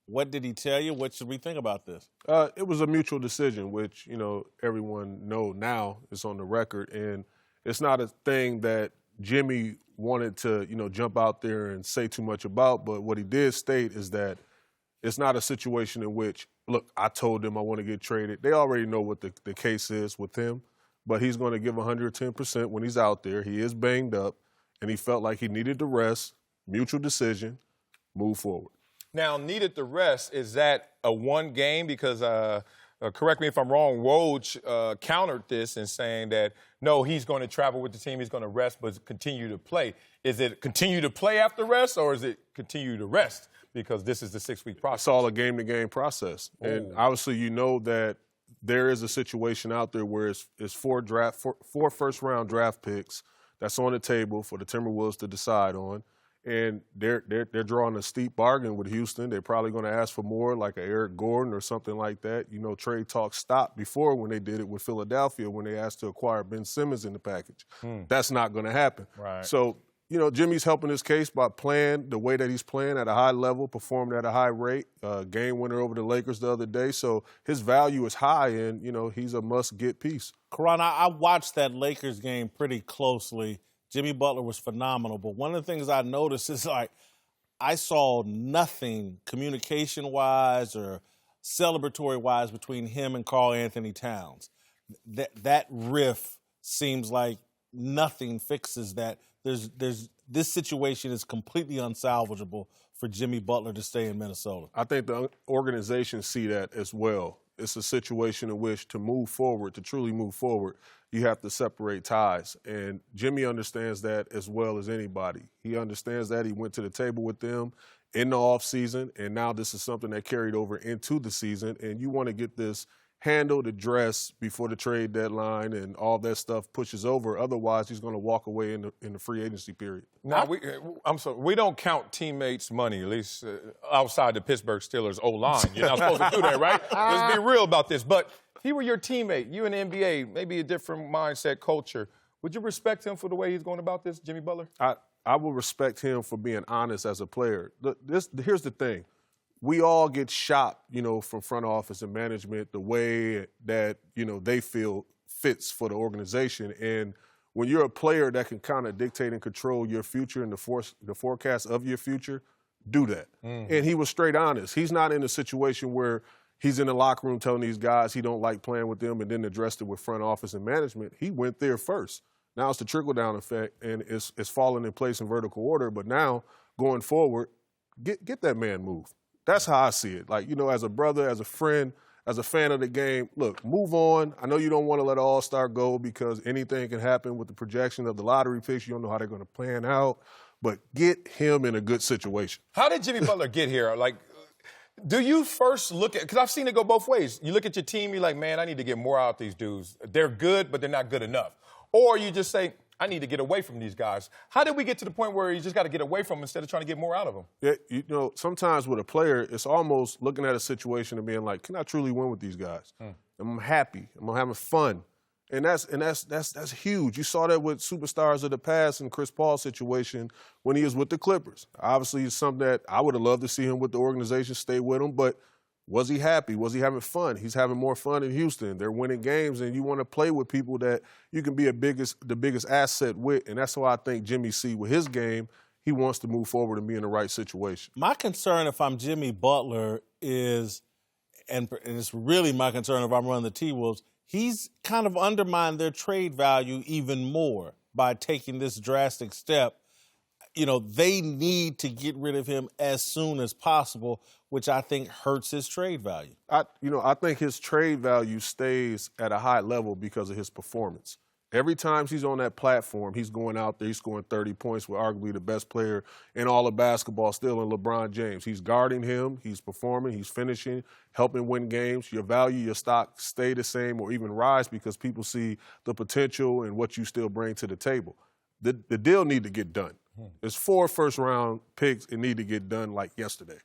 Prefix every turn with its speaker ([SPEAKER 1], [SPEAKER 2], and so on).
[SPEAKER 1] What did he tell you? What should we think about this?
[SPEAKER 2] It was a mutual decision, which, everyone know now is on the record. And it's not a thing that Jimmy wanted to, jump out there and say too much about. But what he did state is that it's not a situation in which, look, I told them I want to get traded. They already know what the case is with him. But he's going to give 110% when he's out there. He is banged up, and he felt like he needed the rest, mutual decision, move forward.
[SPEAKER 3] Now, needed the rest, is that a one game? Because, correct me if I'm wrong, Woj countered this in saying that, no, he's going to travel with the team, he's going to rest, but continue to play. Is it continue to play after rest, or is it continue to rest? Because this is the 6-week process.
[SPEAKER 2] It's all a game-to-game process. Ooh. And obviously you know that there is a situation out there where it's four first-round draft picks that's on the table for the Timberwolves to decide on. And they're drawing a steep bargain with Houston. They're probably going to ask for more, like a Eric Gordon or something like that. Trade talk stopped before when they did it with Philadelphia when they asked to acquire Ben Simmons in the package. That's not going to happen.
[SPEAKER 3] Right.
[SPEAKER 2] So, Jimmy's helping his case by playing the way that he's playing at a high level, performing at a high rate. Game winner over the Lakers the other day. So his value is high, and, he's a must-get piece.
[SPEAKER 1] Caron, I watched that Lakers game pretty closely. Jimmy Butler was phenomenal. But one of the things I noticed is, I saw nothing communication-wise or celebratory-wise between him and Karl-Anthony Towns. That riff seems like nothing fixes that. This situation is completely unsalvageable for Jimmy Butler to stay in Minnesota.
[SPEAKER 2] I think the organization see that as well. It's a situation in which to move forward, to truly move forward, you have to separate ties. And Jimmy understands that as well as anybody. He understands that. He went to the table with them in the offseason, and now this is something that carried over into the season. And you want to get this handled, addressed before the trade deadline and all that stuff pushes over. Otherwise, he's going to walk away in the free agency period.
[SPEAKER 3] Now, we don't count teammates' money, at least outside the Pittsburgh Steelers O-line. You're not supposed to do that, right? Let's be real about this. But if he were your teammate, you in the NBA, maybe a different mindset, culture, would you respect him for the way he's going about this, Jimmy Butler?
[SPEAKER 2] I would respect him for being honest as a player. Here's the thing. We all get shopped, from front office and management the way that, they feel fits for the organization. And when you're a player that can kind of dictate and control your future and the forecast of your future, do that. And he was straight honest. He's not in a situation where he's in the locker room telling these guys he don't like playing with them and then addressed it with front office and management. He went there first. Now it's the trickle-down effect, and it's falling in place in vertical order. But now, going forward, get that man moved. That's how I see it. As a brother, as a friend, as a fan of the game, look, move on. I know you don't want to let an all-star go because anything can happen with the projection of the lottery picks. You don't know how they're going to plan out. But get him in a good situation.
[SPEAKER 3] How did Jimmy Butler get here? Do you first look at – because I've seen it go both ways. You look at your team, you're like, man, I need to get more out of these dudes. They're good, but they're not good enough. Or you just say, I need to get away from these guys. How did we get to the point where you just got to get away from them instead of trying to get more out of them?
[SPEAKER 2] Yeah, sometimes with a player, it's almost looking at a situation and being like, can I truly win with these guys? I'm happy. I'm having fun. And that's huge. You saw that with superstars of the past in Chris Paul's situation when he was with the Clippers. Obviously, it's something that I would have loved to see him with the organization, stay with him, but was he happy? Was he having fun? He's having more fun in Houston. They're winning games, and you want to play with people that you can be the biggest asset with, and that's why I think Jimmy C, with his game, he wants to move forward and be in the right situation.
[SPEAKER 1] My concern if I'm Jimmy Butler is, and it's really my concern if I'm running the T-Wolves, he's kind of undermined their trade value even more by taking this drastic step. They need to get rid of him as soon as possible, which I think hurts his trade value.
[SPEAKER 2] I think his trade value stays at a high level because of his performance. Every time he's on that platform, he's going out there, he's scoring 30 points with arguably the best player in all of basketball still in LeBron James. He's guarding him, he's performing, he's finishing, helping win games. Your value, your stock stay the same or even rise because people see the potential and what you still bring to the table. The deal need to get done. There's 4 first-round picks. It need to get done like yesterday.